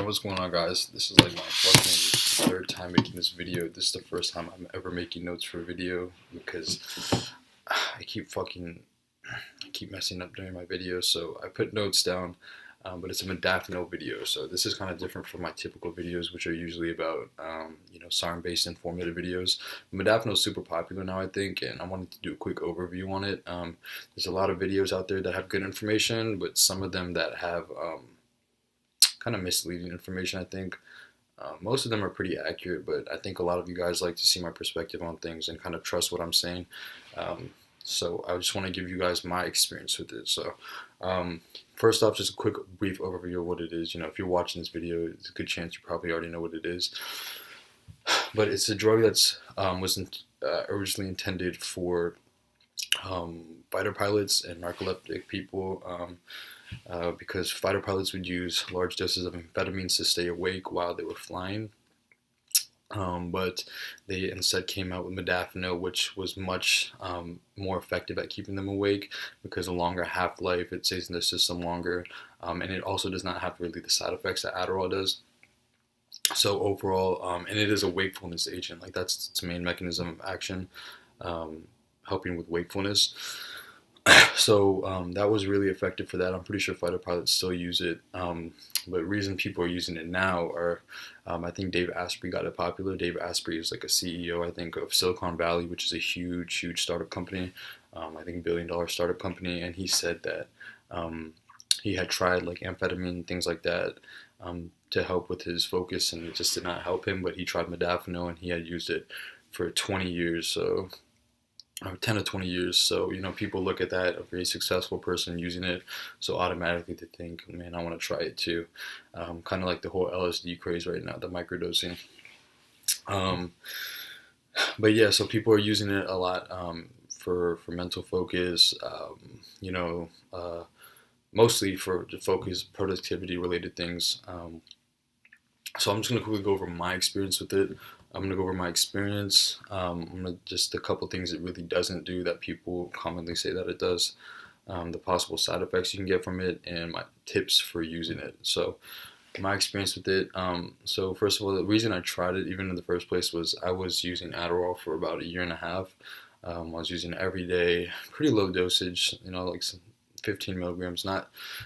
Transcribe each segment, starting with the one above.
Alright, what's going on, guys? This is like my fucking third time making this video. This is the first time I'm ever making notes for a video because I keep messing up during my videos. So I put notes down, but it's a modafinil video. So this is kind of different from my typical videos, which are usually about SARM-based informative videos. Modafinil is super popular now, I think, and I wanted to do a quick overview on it. There's a lot of videos out there that have good information, but some of them that have kind of misleading information, I think. Most of them are pretty accurate, but I think a lot of you guys like to see my perspective on things and kind of trust what I'm saying. So I just want to give you guys my experience with it. So first off, just a quick brief overview of what it is. If you're watching this video, it's a good chance you probably already know what it is. But it's a drug that's originally intended for fighter pilots and narcoleptic people, because fighter pilots would use large doses of amphetamines to stay awake while they were flying. But they instead came out with modafinil, which was much more effective at keeping them awake because a longer half-life, it stays in the system longer, and it also does not have really the side effects that Adderall does. So overall, and it is a wakefulness agent, like that's its main mechanism of action, helping with wakefulness. So that was really effective for that. I'm pretty sure fighter pilots still use it, but the reason people are using it now are, I think Dave Asprey got it popular. Dave Asprey is like a CEO, I think, of Silicon Valley, which is a huge startup company, I think $1 billion startup company, and he said that he had tried like amphetamine and things like that to help with his focus, and it just did not help him, but he tried modafinil and he had used it for 20 years, so 10 to 20 years. So, people look at that, a very successful person using it, so automatically they think, man, I want to try it too. Kind of like the whole LSD craze right now, the microdosing. But yeah, so people are using it a lot for mental focus, mostly for the focus, productivity related things. So I'm just going to quickly go over my experience with it. I'm going to go over my experience. Just a couple things it really doesn't do that people commonly say that it does. The possible side effects you can get from it, and my tips for using it. So my experience with it. So first of all, the reason I tried it even in the first place was I was using Adderall for about a year and a half. I was using it every day, pretty low dosage, like 15 milligrams.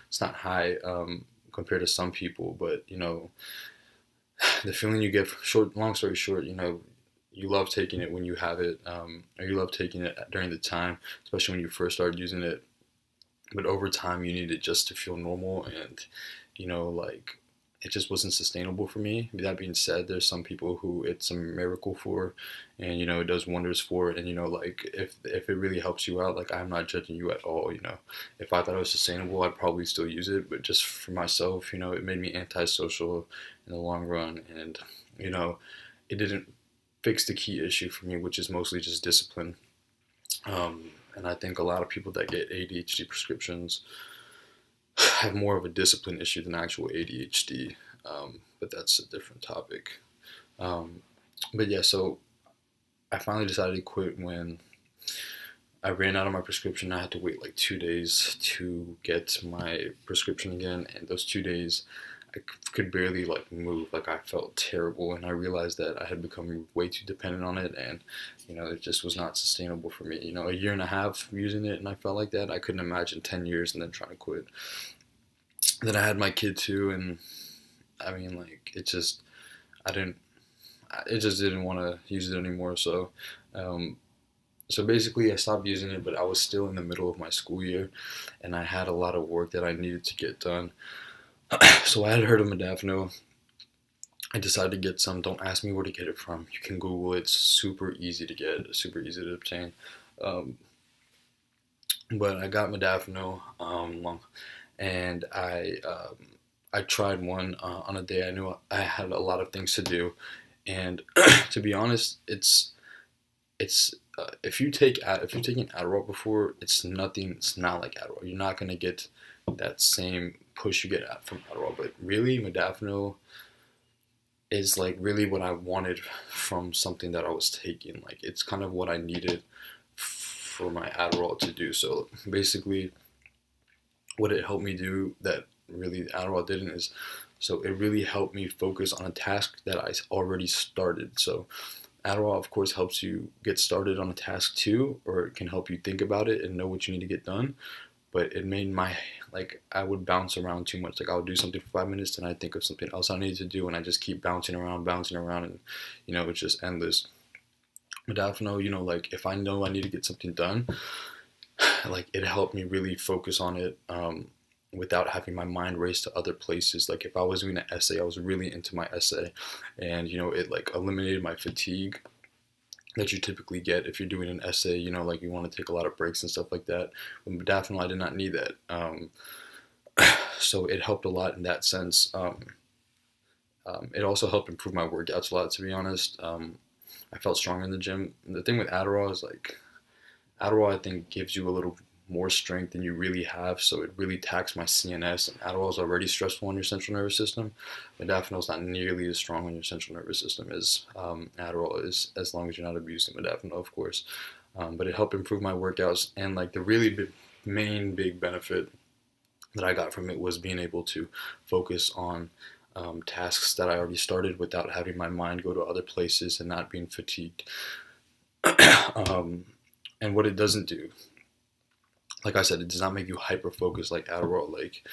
It's not high compared to some people, but the feeling you get, long story short, you love taking it when you have it, or you love taking it during the time, especially when you first started using it. But over time, you need it just to feel normal, and like it just wasn't sustainable for me. That being said, there's some people who it's a miracle for, and it does wonders for it. And like if it really helps you out, like I'm not judging you at all. If I thought it was sustainable, I'd probably still use it. But just for myself, it made me antisocial in the long run, and it didn't fix the key issue for me, which is mostly just discipline. And I think a lot of people that get ADHD prescriptions have more of a discipline issue than actual ADHD, but that's a different topic. But yeah, so I finally decided to quit when I ran out of my prescription. I had to wait like 2 days to get my prescription again, and those 2 days I could barely like move. Like I felt terrible, and I realized that I had become way too dependent on it, and it just was not sustainable for me. A year and a half using it and I felt like that. I couldn't imagine 10 years and then trying to quit. Then I had my kid too, and I mean, like it just didn't want to use it anymore. So basically I stopped using it, but I was still in the middle of my school year, and I had a lot of work that I needed to get done. So I had heard of modafinil. I decided to get some. Don't ask me where to get it from. You can Google it. It's super easy to get, super easy to obtain. But I got modafinil, and I tried one on a day I knew I had a lot of things to do, and to be honest, it's if you're taking Adderall before, it's nothing. It's not like Adderall. You're not gonna get that same push you get from Adderall. But really, modafinil is like really what I wanted from something that I was taking. Like it's kind of what I needed for my Adderall to do. So basically, what it helped me do that really Adderall didn't is So it really helped me focus on a task that I already started. So Adderall, of course, helps you get started on a task too, or it can help you think about it and know what you need to get done. But it made my, like, I would bounce around too much. Like, I would do something for 5 minutes, and I'd think of something else I needed to do, and I just keep bouncing around, and it's just endless. Modafinil, like, if I know I need to get something done, like, it helped me really focus on it, without having my mind race to other places. Like, if I was doing an essay, I was really into my essay, and it like eliminated my fatigue that you typically get if you're doing an essay. Like, you want to take a lot of breaks and stuff like that. With modafinil, I did not need that. So it helped a lot in that sense. It also helped improve my workouts a lot, to be honest. I felt stronger in the gym. The thing with Adderall is, like, Adderall, I think, gives you a little more strength than you really have, so it really taxed my CNS. And Adderall is already stressful on your central nervous system. Modafinil is not nearly as strong on your central nervous system as Adderall is, as long as you're not abusing modafinil, of course. But it helped improve my workouts, and, like, the really main big benefit that I got from it was being able to focus on tasks that I already started without having my mind go to other places and not being fatigued. um, and what it doesn't do, like I said, it does not make you hyper focused like Adderall. Like,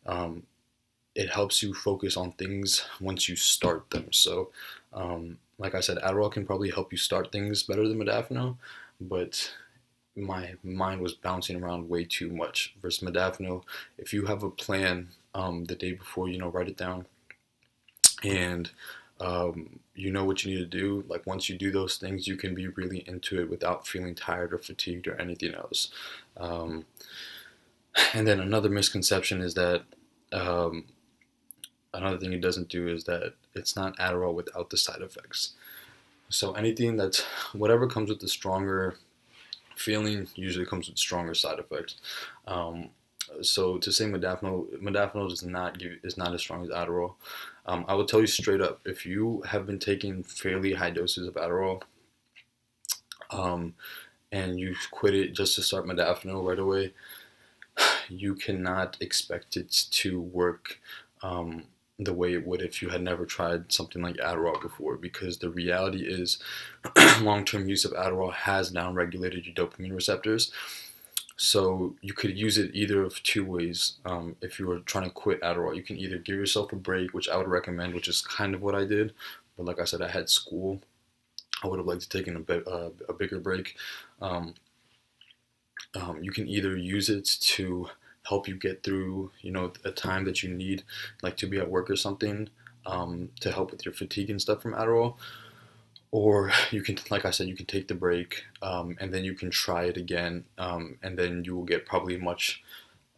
um, it helps you focus on things once you start them. So, like I said, Adderall can probably help you start things better than modafinil, but my mind was bouncing around way too much. Versus modafinil, if you have a plan, the day before, write it down, and you know what you need to do. Like, once you do those things, you can be really into it without feeling tired or fatigued or anything else. Um, and then another misconception is that, um, another thing it doesn't do is that it's not Adderall without the side effects. So anything that's, whatever comes with the stronger feeling usually comes with stronger side effects. Um, so to say modafinil is not as strong as Adderall. I will tell you straight up, if you have been taking fairly high doses of Adderall, um, and you quit it just to start modafinil right away, you cannot expect it to work, the way it would if you had never tried something like Adderall before, because the reality is long-term use of Adderall has downregulated your dopamine receptors. So you could use it either of two ways. If you were trying to quit Adderall, you can either give yourself a break, which I would recommend, which is kind of what I did. But like I said, I had school. I would have liked to take a bigger break. Um, you can either use it to help you get through, a time that you need, like to be at work or something, to help with your fatigue and stuff from Adderall. Or you can, like I said, you can take the break, and then you can try it again, and then you will get probably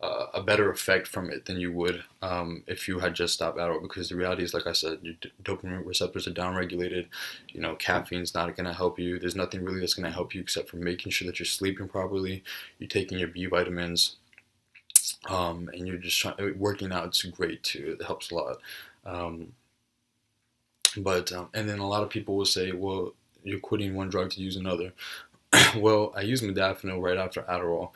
a better effect from it than you would, if you had just stopped Adderall. Because the reality is, like I said, your dopamine receptors are downregulated. Caffeine's not going to help you. There's nothing really that's going to help you except for making sure that you're sleeping properly, you're taking your B vitamins, and you're just working out. It's great too. It helps a lot. Um, but and then a lot of people will say, well, you're quitting one drug to use another. Well, I use modafinil right after Adderall.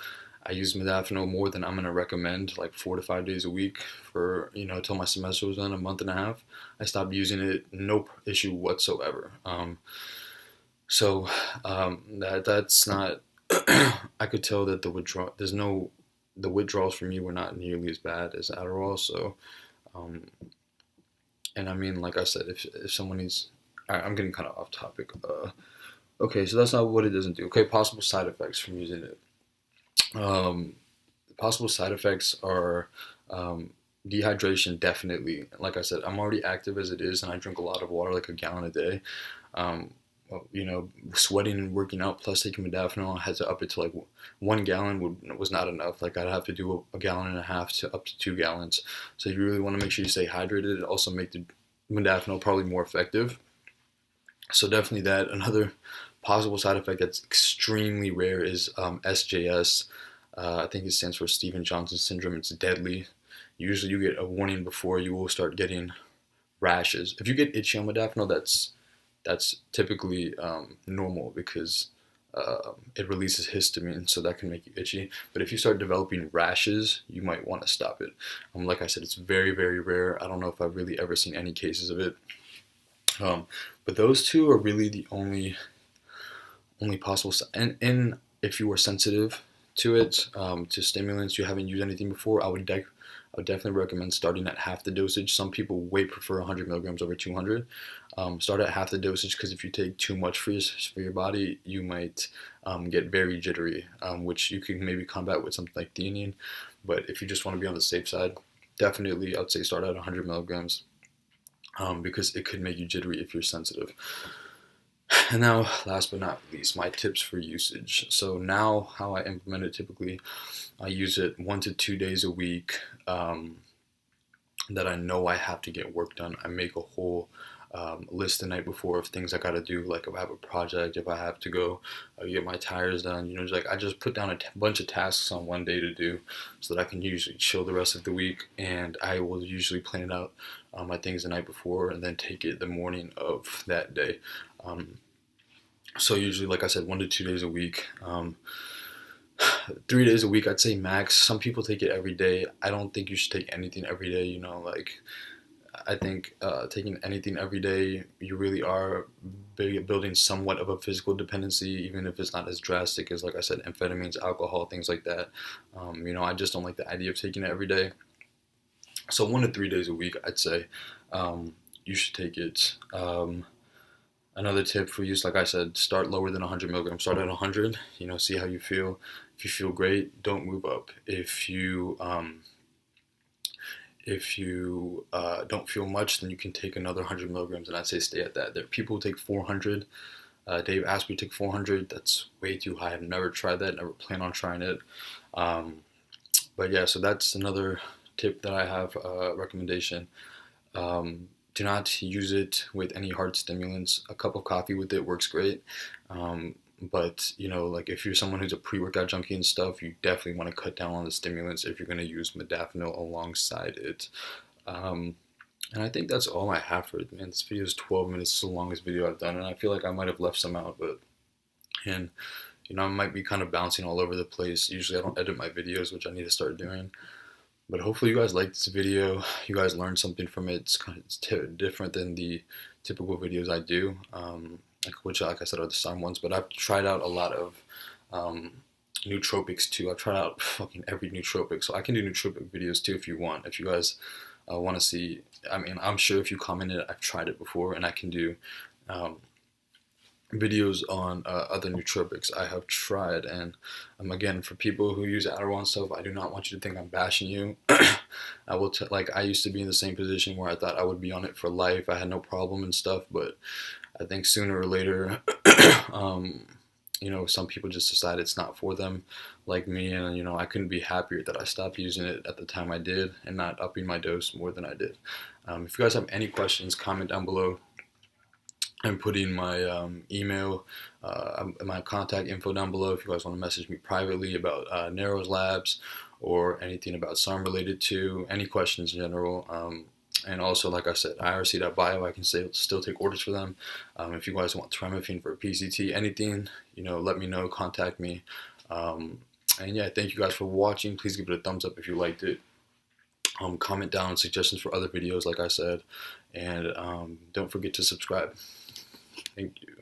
I use modafinil more than I'm going to recommend, like 4 to 5 days a week for, until my semester was done, a month and a half. I stopped using it, no issue whatsoever. So that's not, I could tell that the withdrawals for me were not nearly as bad as Adderall. So, um, and I mean, like I said, if someone needs, I'm getting kind of off topic. Okay, so that's not what it doesn't do. Okay, possible side effects from using it. Um, Possible side effects are, dehydration, definitely. Like I said, I'm already active as it is, and I drink a lot of water, like a gallon a day. Um, well, sweating and working out plus taking modafinil, I had to up it to like 1 gallon was not enough. Like, I'd have to do a gallon and a half to up to 2 gallons. So you really want to make sure you stay hydrated. It also make the modafinil probably more effective. So definitely that. Another possible side effect that's extremely rare is, SJS. I think it stands for Steven Johnson syndrome. It's deadly. Usually you get a warning before you will start getting rashes. If you get itchy on modafinil, that's typically, normal, because it releases histamine, so that can make you itchy. But if you start developing rashes, you might want to stop it. Like I said, it's very, very rare. I don't know if I've really ever seen any cases of it. But those two are really the only possible. And if you are sensitive to it, to stimulants, you haven't used anything before, I would definitely recommend starting at half the dosage. Some people way prefer 100 milligrams over 200. Start at half the dosage, because if you take too much for your body, you might get very jittery, which you can maybe combat with something like theanine. But if you just want to be on the safe side, definitely I'd say start at 100 milligrams, because it could make you jittery if you're sensitive. And now, last but not least, my tips for usage. So now, how I implement it typically, I use it 1 to 2 days a week. That I know I have to get work done. I make a whole list the night before of things I gotta do. Like if I have a project, if I have to go get my tires done, just like I just put down a bunch of tasks on one day to do, so that I can usually chill the rest of the week. And I will usually plan out my things the night before, and then take it the morning of that day. So usually, like I said, 1 to 2 days a week. 3 days a week, I'd say max. Some people take it every day. I don't think you should take anything every day. Like I think taking anything every day, you really are building somewhat of a physical dependency, even if it's not as drastic as, like I said, amphetamines, alcohol, things like that. I just don't like the idea of taking it every day. So 1 to 3 days a week, I'd say you should take it. Another tip for use, like I said, start lower than 100 milligrams. Start at 100. See how you feel. If you feel great, don't move up. If you don't feel much, then you can take another 100 milligrams, and I'd say stay at that. There are people who take 400. Dave asked me to take 400. That's way too high. I've never tried that. Never plan on trying it. But yeah, so that's another tip that I have. Recommendation. Do not use it with any hard stimulants. A cup of coffee with it works great. But like if you're someone who's a pre-workout junkie and stuff, you definitely want to cut down on the stimulants if you're going to use modafinil alongside it. And I think that's all I have for it, man. This video is 12 minutes. It's the longest video I've done, and I feel like I might have left some out, and I might be kind of bouncing all over the place. Usually I don't edit my videos, which I need to start doing. But hopefully you guys liked this video. You guys learned something from it. It's different than the typical videos I do, which, like I said, are the sun ones. But I've tried out a lot of nootropics too. I've tried out fucking every nootropic. So I can do nootropic videos too if you want. If you guys want to see, I'm sure if you commented, I've tried it before, and I can do videos on other nootropics I have tried. And again, for people who use Adderall and stuff, I do not want you to think I'm bashing you. I will I used to be in the same position where I thought I would be on it for life. I had no problem and stuff, but I think sooner or later some people just decide it's not for them, like me. And I couldn't be happier that I stopped using it at the time I did, and not upping my dose more than I did. If you guys have any questions, comment down below. I'm putting my email, my contact info down below if you guys want to message me privately about Narrows Labs, or anything about SARM related to, any questions in general. And also, like I said, IRC.bio, I can still take orders for them. If you guys want trimethoprim for PCT, anything, let me know, contact me. And yeah, thank you guys for watching. Please give it a thumbs up if you liked it. Comment down suggestions for other videos, like I said. And don't forget to subscribe. Thank you.